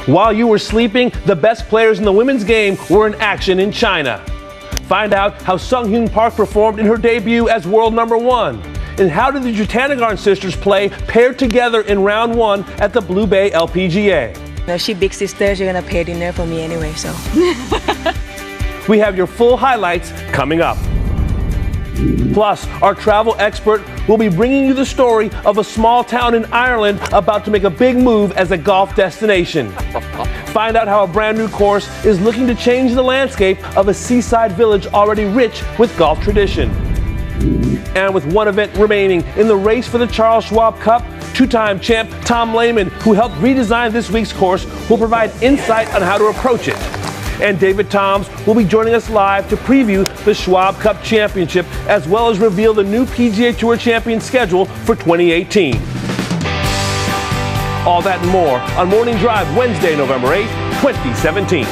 While you were sleeping, the best players in the women's game were in action in China. Find out how Sung-Hyun Park performed in her debut as world number 1. And how did the Jutanagarn sisters play paired together in round 1 at the Blue Bay LPGA? No, she big sister, she's gonna pay dinner for me anyway, so. We have your full highlights coming up. Plus, our travel expert will be bringing you the story of a small town in Ireland about to make a big move as a golf destination. Find out how a brand new course is looking to change the landscape of a seaside village already rich with golf tradition. And with one event remaining in the race for the Charles Schwab Cup, two-time champ Tom Lehman, who helped redesign this week's course, will provide insight on how to approach it. And David Toms will be joining us live to preview the Schwab Cup Championship, as well as reveal the new PGA Tour Champion schedule for 2018. All that and more on Morning Drive, Wednesday, November 8th, 2017.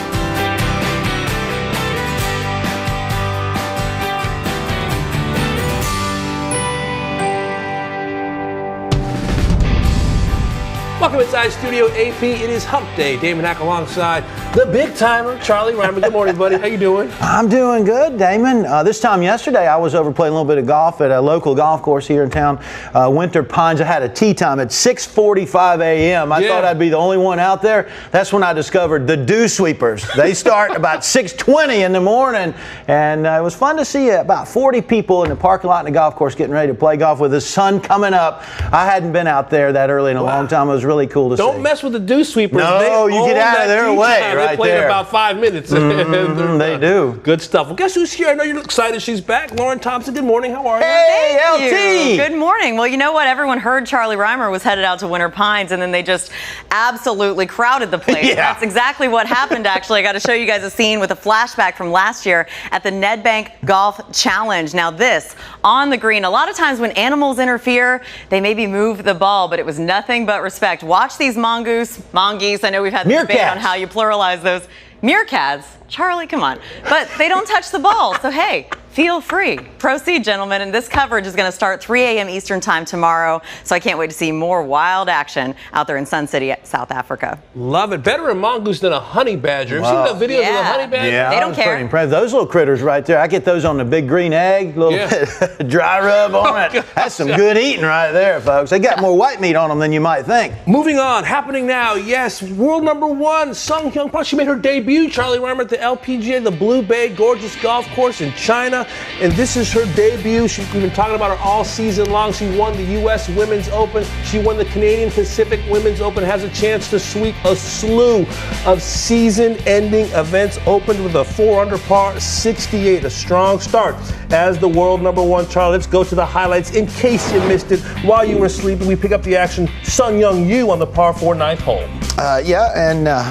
Welcome inside Studio AP. It is Hump Day. Damon Hack alongside the big timer, Charlie Reimer. Good morning, buddy. How you doing? I'm doing good, Damon. This time yesterday, I was over playing a little bit of golf at a local golf course here in town, Winter Pines. I had a tee time at 6:45 a.m. I thought I'd be the only one out there. That's when I discovered the dew sweepers. They start about 6:20 in the morning, and it was fun to see about 40 people in the parking lot in the golf course getting ready to play golf with the sun coming up. I hadn't been out there that early in a long time. It was really cool to see. Don't mess with the dew sweepers. No, you get out of their way right they play there. in about 5 minutes. They do. Good stuff. Well, guess who's here? I know you're excited she's back. Lauren Thompson, good morning. How are you? Hey, Thank LT. you. Good morning. Well, you know what? Everyone heard Charlie Reimer was headed out to Winter Pines, and then they just absolutely crowded the place. Yeah. That's exactly what happened, actually. I got to show you guys a scene with a flashback from last year at the Nedbank Golf Challenge. Now this, on the green, a lot of times when animals interfere, they maybe move the ball, but it was nothing but respect. Watch these mongoose, I know we've had the debate on how you pluralize those. Meerkats, Charlie, come on. But they don't touch the ball, so hey, feel free. Proceed, gentlemen, and this coverage is going to start 3 a.m. Eastern time tomorrow, so I can't wait to see more wild action out there in Sun City, South Africa. Love it. Better a mongoose than a honey badger. Wow. Have you seen the videos of the honey badger? Yeah, They I don't was care. pretty impressed. Those little critters right there, I get those on the big green egg, little bit dry rub on it. That's some good eating right there, folks. They got more white meat on them than you might think. Moving on, happening now, yes, world number 1, Sung-Hyun Park. She made her debut, Charlie Reimer, at the LPGA, the Blue Bay, gorgeous golf course in China. And this is her debut. We've been talking about her all season long. She won the U.S. Women's Open. She won the Canadian Pacific Women's Open. Has a chance to sweep a slew of season-ending events. Opened with a 4-under par 68. A strong start as the world number 1. Charlie, let's go to the highlights. In case you missed it, while you were sleeping, we pick up the action. Sun Young Yu on the par 4 9th hole.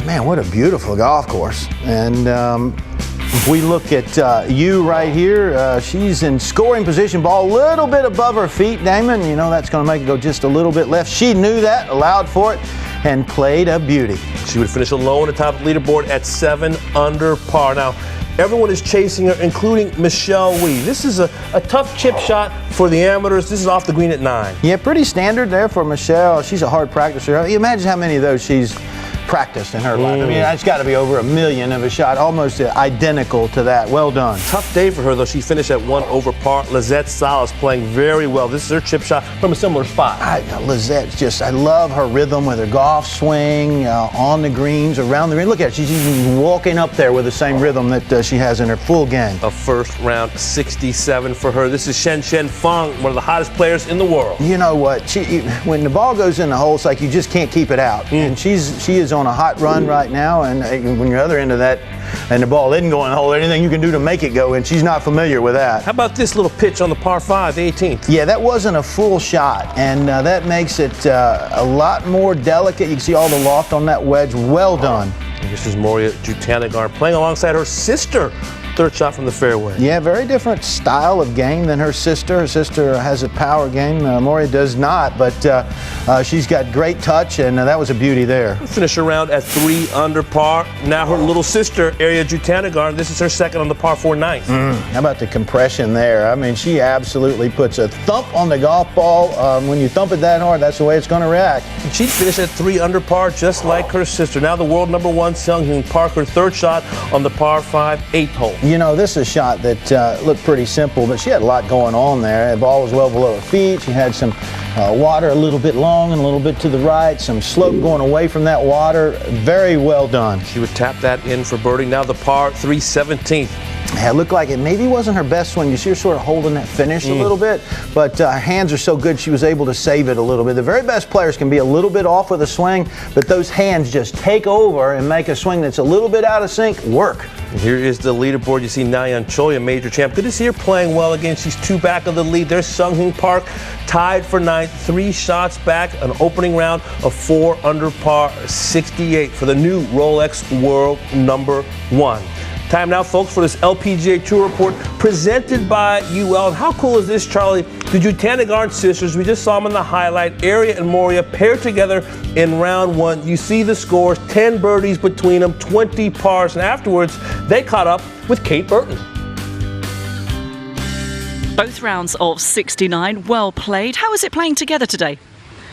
Man, what a beautiful golf course. And if we look at you right here, she's in scoring position, ball a little bit above her feet, Damon. You know, that's going to make it go just a little bit left. She knew that, allowed for it, and played a beauty. She would finish alone at the top of the leaderboard at 7 under par. Now, everyone is chasing her, including Michelle Wie. This is a tough chip shot for the amateurs. This is off the green at 9. Yeah, pretty standard there for Michelle. She's a hard practicer. You imagine how many of those she's practiced in her life. I mean, it's got to be over 1 million of a shot, almost identical to that. Well done. Tough day for her, though. She finished at 1 over par. Lizette Salas playing very well. This is her chip shot from a similar spot. Lizette's just, I love her rhythm with her golf swing, on the greens, around the green. Look at her. She's even walking up there with the same rhythm that she has in her full game. A first round 67 for her. This is Shen Feng, one of the hottest players in the world. You know what? When the ball goes in the hole, it's like you just can't keep it out. And she is on a hot run right now, and when you're other end of that and the ball isn't going in the hole, anything you can do to make it go, and she's not familiar with that. How about this little pitch on the par 5, the 18th? Yeah, that wasn't a full shot, and that makes it a lot more delicate. You can see all the loft on that wedge. Well done. And this is Moria Jutanagarn playing alongside her sister, third shot from the fairway. Yeah, very different style of game than her sister. Her sister has a power game. Moria does not, but she's got great touch, and that was a beauty there. Finish her round at 3 under par. Now her little sister, Arya Jutanagarn, this is her second on the par 4 ninth. How about the compression there? I mean, she absolutely puts a thump on the golf ball. When you thump it that hard, that's the way it's going to react. She'd finish at 3 under par just like her sister. Now the world #1 Seung-Hoon Park, her third shot on the par 5 8th hole. You know, this is a shot that looked pretty simple, but she had a lot going on there. The ball was well below her feet. She had some water a little bit long and a little bit to the right, some slope going away from that water. Very well done. She would tap that in for birdie. Now the par 3 17th. Yeah, it looked like it maybe wasn't her best swing. You see her sort of holding that finish a little bit, but her hands are so good she was able to save it a little bit. The very best players can be a little bit off with a swing, but those hands just take over and make a swing that's a little bit out of sync work. And here is the leaderboard. You see Nayeon Choi, major champ. Good to see her playing well again. She's 2 back of the lead. There's Seung-Hoon Park, tied for 9th, 3 shots back, an opening round of 4 under par 68 for the new Rolex World #1. Time now, folks, for this LPGA Tour report presented by UL. And how cool is this, Charlie? The Jutanagarn sisters, we just saw them in the highlight. Arya and Moria paired together in round 1. You see the scores, 10 birdies between them, 20 pars. And afterwards, they caught up with Kate Burton. Both rounds of 69, well played. How was it playing together today?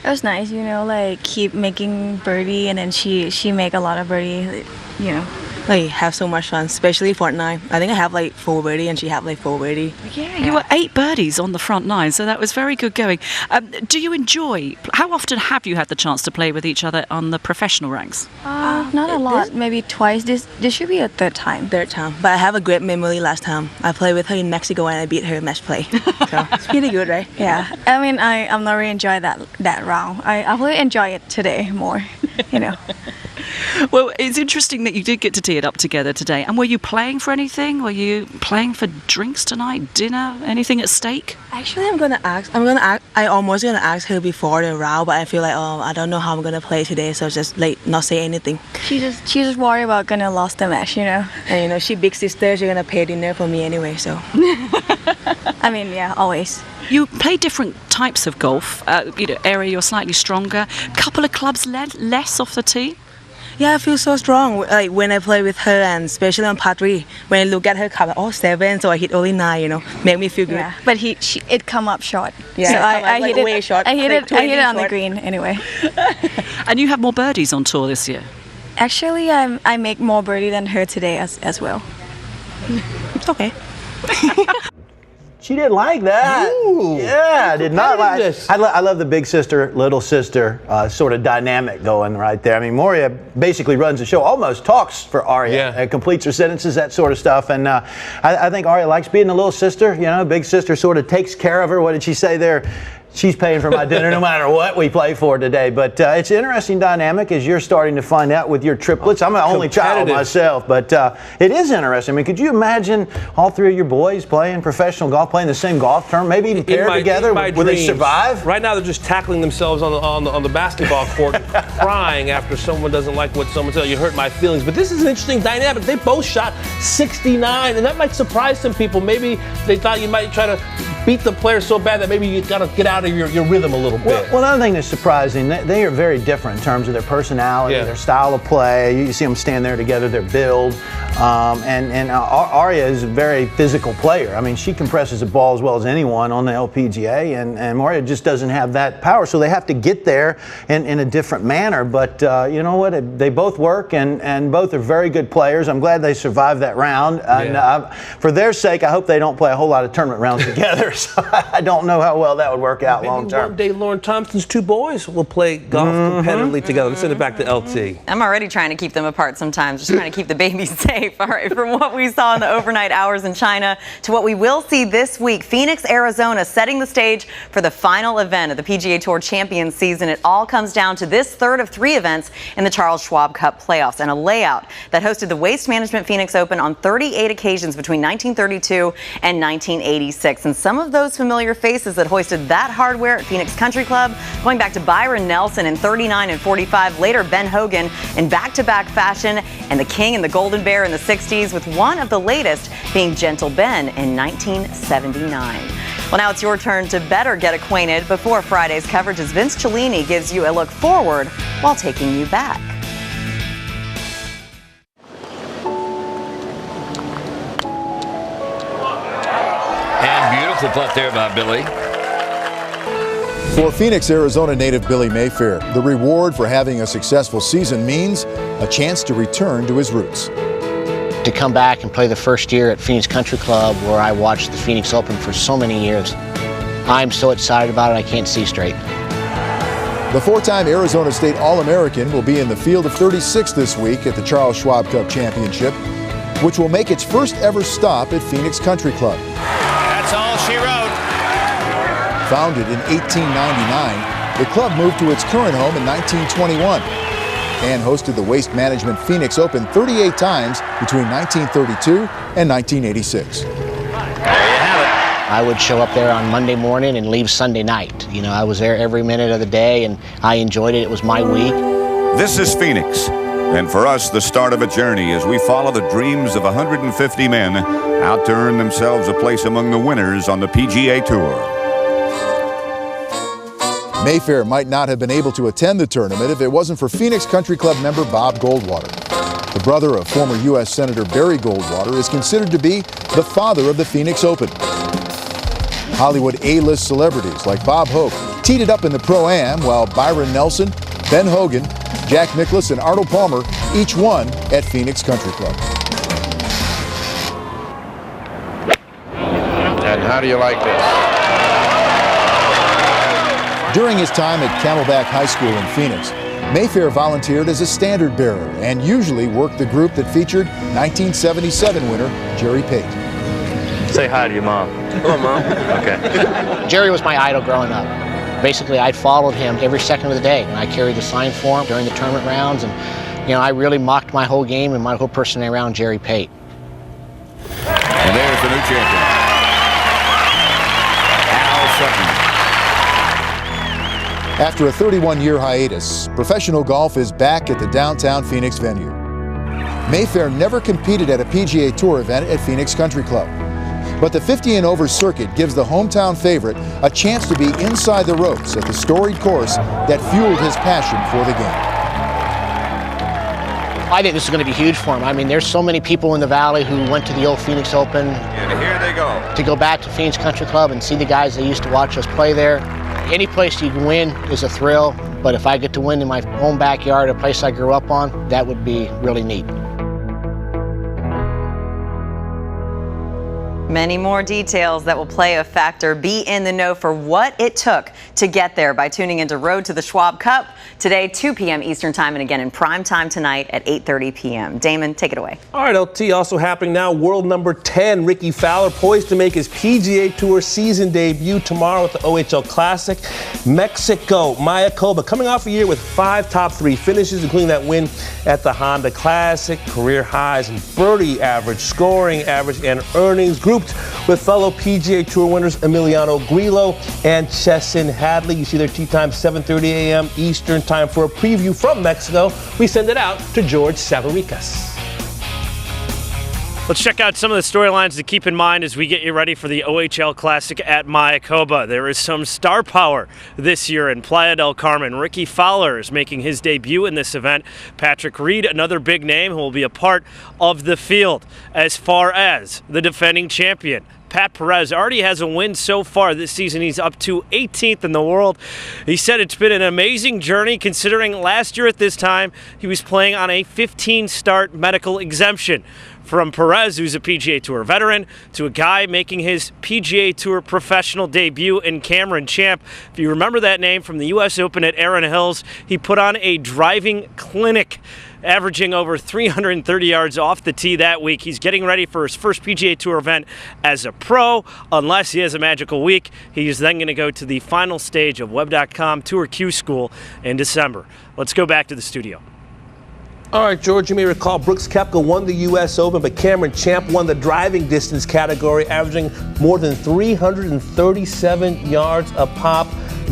It was nice, you know, like keep making birdie, and then she make a lot of birdie, you know. Like have so much fun, especially front 9. I think I have like 4 birdie and she have like 4 birdie. Yeah, you were 8 birdies on the front 9, so that was very good going. Do you enjoy, how often have you had the chance to play with each other on the professional ranks? Not a lot, maybe twice. This should be a third time. Third time, but I have a great memory last time. I played with her in Mexico and I beat her in match play. So it's pretty good, right? Yeah, I mean, I'm not really enjoy that round. I really enjoy it today more, you know. Well, it's interesting that you did get to tee it up together today. And were you playing for anything? Were you playing for drinks tonight, dinner, anything at stake? Actually, I almost gonna ask her before the round, but I feel like, I don't know how I'm gonna play today, so just like not say anything. She just worried about gonna lose the match, you know. And you know, she big sister, she's gonna pay dinner for me anyway, so. I mean, yeah, always. You play different types of golf. You know, area you're slightly stronger. Couple of clubs less off the tee. Yeah, I feel so strong. Like when I play with her, and especially on par 3, when I look at her cup, 7, so I hit only 9. You know, make me feel good. Yeah, but it come up short. Yeah, so I hit it way short. I hit like it on short. the green anyway. And you have more birdies on tour this year. Actually, I make more birdie than her today as well. It's okay. She didn't like that. Ooh, yeah, did not like this. I love the big sister, little sister sort of dynamic going right there. I mean, Moria basically runs the show, almost talks for Arya, completes her sentences, that sort of stuff. And I think Arya likes being the little sister. You know, big sister sort of takes care of her. What did she say there? She's paying for my dinner no matter what we play for today. But it's an interesting dynamic as you're starting to find out with your triplets. I'm an only child myself, but it is interesting. I mean, could you imagine all 3 of your boys playing professional golf, playing the same golf term, maybe even paired together? Will they survive? Right now, they're just tackling themselves on the basketball court, crying after someone doesn't like what someone said. You hurt my feelings. But this is an interesting dynamic. They both shot 69, and that might surprise some people. Maybe they thought you might try to beat the player so bad that maybe you got to get out of your rhythm a little bit. Well, another thing that's surprising, they are very different in terms of their personality, their style of play. You see them stand there together, their build. And Arya is a very physical player. I mean, she compresses the ball as well as anyone on the LPGA, and Moria just doesn't have that power, so they have to get there in a different manner. But you know what? They both work, and both are very good players. I'm glad they survived that round. And for their sake, I hope they don't play a whole lot of tournament rounds together. So I don't know how well that would work out long term. One day, Lauren Thompson's 2 boys will play golf competitively together. Let's send it back to LT. I'm already trying to keep them apart sometimes, just trying to keep the babies safe. All right, from what we saw in the overnight hours in China to what we will see this week, Phoenix, Arizona setting the stage for the final event of the PGA Tour Champions season. It all comes down to this third of 3 events in the Charles Schwab Cup playoffs, and a layout that hosted the Waste Management Phoenix Open on 38 occasions between 1932 and 1986. And some some of those familiar faces that hoisted that hardware at Phoenix Country Club, going back to Byron Nelson in 39 and 45, later Ben Hogan in back-to-back fashion, and the King and the Golden Bear in the 60s, with one of the latest being Gentle Ben in 1979. Well, now it's your turn to better get acquainted before Friday's coverage as Vince Cellini gives you a look forward while taking you back. And beautiful putt there by Billy. For Phoenix, Arizona native Billy Mayfair, the reward for having a successful season means a chance to return to his roots. To come back and play the first year at Phoenix Country Club, where I watched the Phoenix Open for so many years, I'm so excited about it I can't see straight. The four-time Arizona State All-American will be in the field of 36 this week at the Charles Schwab Cup Championship, which will make its first ever stop at Phoenix Country Club. That's all she wrote. Founded in 1899, the club moved to its current home in 1921 and hosted the Waste Management Phoenix Open 38 times between 1932 and 1986. There you have it. I would show up there on Monday morning and leave Sunday night. You know, I was there every minute of the day and I enjoyed it. It was my week. This is Phoenix, and for us, the start of a journey as we follow the dreams of 150 men out to earn themselves a place among the winners on the PGA Tour. Mayfair might not have been able to attend the tournament if it wasn't for Phoenix Country Club member Bob Goldwater. The brother of former U.S. Senator Barry Goldwater is considered to be the father of the Phoenix Open. Hollywood A-list celebrities like Bob Hope teed it up in the Pro-Am, while Byron Nelson, Ben Hogan, Jack Nicklaus, and Arnold Palmer each won at Phoenix Country Club. And how do you like this? During his time at Camelback High School in Phoenix, Mayfair volunteered as a standard bearer and usually worked the group that featured 1977 winner Jerry Pate. Say hi to your mom. Hello, Mom. Okay. Jerry was my idol growing up. Basically, I followed him every second of the day. I carried the sign for him during the tournament rounds, and you know, I really mocked my whole game and my whole personality around Jerry Pate. And there's the new champion, Al Sutton. After a 31-year hiatus, professional golf is back at the downtown Phoenix venue. Mayfair never competed at a PGA Tour event at Phoenix Country Club. But the 50 and over circuit gives the hometown favorite a chance to be inside the ropes at the storied course that fueled his passion for the game. I think this is going to be huge for him. I mean, there's so many people in the Valley who went to the old Phoenix Open. And here they go. To go back to Phoenix Country Club and see the guys that used to watch us play there. Any place you can win is a thrill, but if I get to win in my own backyard, a place I grew up on, that would be really neat. Many more details that will play a factor. Be in the know for what it took to get there by tuning into Road to the Schwab Cup today, 2 p.m. Eastern Time, and again in prime time tonight at 8:30 p.m. Damon, take it away. All right, LT, also happening now, world number 10, Ricky Fowler, poised to make his PGA Tour season debut tomorrow at the OHL Classic. Mexico, Mayakoba, coming off a year with 5 top 3 finishes, including that win at the Honda Classic, career highs in birdie average, scoring average, and earnings, grouped with fellow PGA Tour winners Emiliano Grillo and Chesson Hadley. You see their tee time 7:30 a.m. Eastern Time. For a preview from Mexico, we send it out to George Savaricas. Let's check out some of the storylines to keep in mind as we get you ready for the OHL Classic at Mayakoba. There is some star power this year in Playa del Carmen. Ricky Fowler is making his debut in this event. Patrick Reed, another big name who will be a part of the field. As far as the defending champion, Pat Perez already has a win so far this season. He's up to 18th in the world. He said it's been an amazing journey considering last year at this time he was playing on a 15-start medical exemption. From Perez, who's a PGA Tour veteran, to a guy making his PGA Tour professional debut in Cameron Champ. If you remember that name from the U.S. Open at Erin Hills, he put on a driving clinic, averaging over 330 yards off the tee that week. He's getting ready for his first PGA Tour event as a pro. Unless he has a magical week, he is then going to go to the final stage of Web.com Tour Q School in December. Let's go back to the studio. All right, George, you may recall Brooks Koepka won the U.S. Open, but Cameron Champ won the driving distance category, averaging more than 337 yards a pop.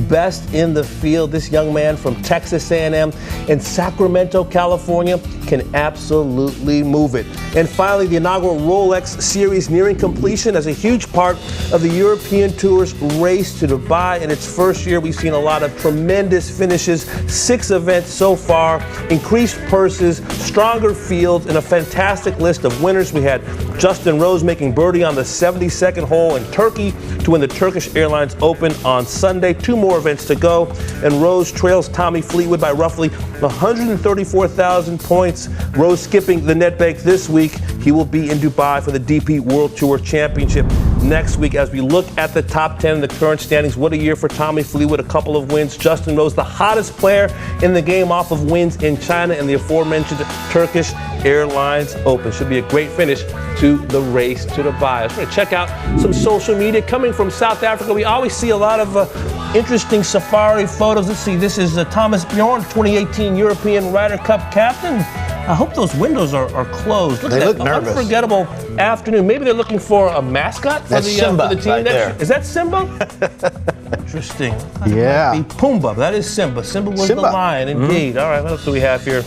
Best in the field. This young man from Texas A&M in Sacramento, California, can absolutely move it. And finally, the inaugural Rolex Series nearing completion as a huge part of the European Tour's race to Dubai. In its first year, we've seen a lot of tremendous finishes, 6 events so far, increased purses, stronger fields, and a fantastic list of winners. We had Justin Rose making birdie on the 72nd hole in Turkey to win the Turkish Airlines Open on Sunday. 2 more events to go, and Rose trails Tommy Fleetwood by roughly 134,000 points. Rose skipping the net bank this week. He will be in Dubai for the DP World Tour Championship next week. As we look at the top 10 in the current standings, what a year for Tommy Fleetwood, a couple of wins. Justin Rose, the hottest player in the game off of wins in China and the aforementioned Turkish Airlines Open. Should be a great finish to the race to Dubai. Let's going to check out some social media coming from South Africa. We always see a lot of interesting safari photos. Let's see, this is Thomas Bjorn, 2018 European Ryder Cup captain. I hope those windows are closed. Look they at look that nervous. Unforgettable afternoon. Maybe they're looking for a mascot for That's Simba for the team right next there. year. Is that Simba? Interesting. Yeah. Might be Pumbaa. That is Simba. Simba was Simba. the lion, indeed. All right, what else do we have here?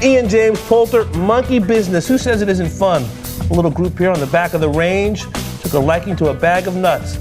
Ian James Poulter, monkey business. Who says it isn't fun? A little group here on the back of the range took a liking to a bag of nuts.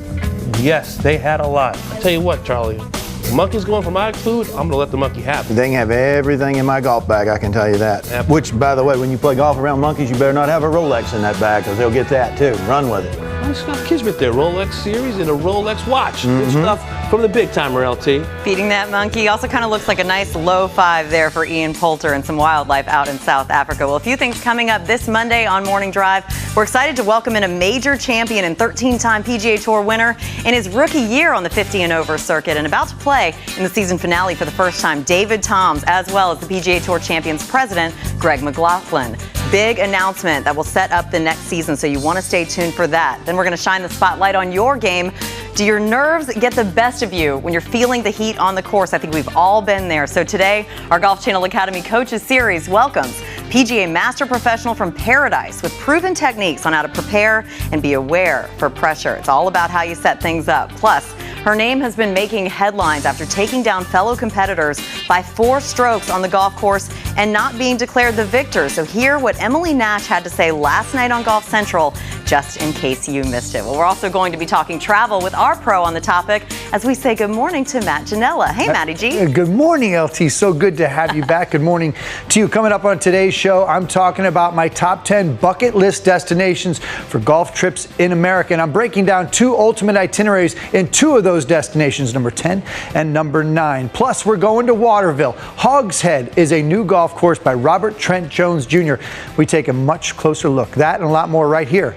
Yes, they had a lot. I tell you what, Charlie, the monkey's going for my food, I'm going to let the monkey have it. They can have everything in my golf bag, I can tell you that. Yep. Which, by the way, when you play golf around monkeys, you better not have a Rolex in that bag because they'll get that too. Run with it. Scott Kismet there, Rolex series and a Rolex watch. Good stuff from the big timer, LT. Feeding that monkey also kind of looks like a nice low 5 there for Ian Poulter and some wildlife out in South Africa. Well, a few things coming up this Monday on Morning Drive. We're excited to welcome in a major champion and 13-time PGA Tour winner in his rookie year on the 50 and over circuit and about to play in the season finale for the first time, David Toms, as well as the PGA Tour Champions president, Greg McLaughlin. Big announcement that will set up the next season, so you want to stay tuned for that. Then we're going to shine the spotlight on your game. Do your nerves get the best of you when you're feeling the heat on the course? I think we've all been there. So today, our Golf Channel Academy Coaches Series welcomes PGA Master Professional from Paradise with proven techniques on how to prepare and be aware for pressure. It's all about how you set things up. Plus, her name has been making headlines after taking down fellow competitors by 4 strokes on the golf course and not being declared the victor. So hear what Emily Nash had to say last night on Golf Central, just in case you missed it. Well, we're also going to be talking travel with our pro on the topic as we say good morning to Matt Janella. Hey, Matty G. Good morning, LT. So good to have you back. Good morning to you. Coming up on today's show, I'm talking about my top 10 bucket list destinations for golf trips in America. And I'm breaking down 2 ultimate itineraries in 2 of those destinations, number 10 and number 9. Plus, we're going to Waterville. Hogs Head is a new golf course by Robert Trent Jones Jr. We take a much closer look. That and a lot more right here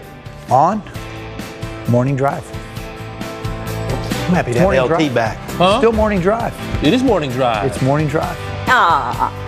on Morning Drive. I'm happy to have LT back. Still Morning Drive. It is Morning Drive. It's Morning Drive. Ah.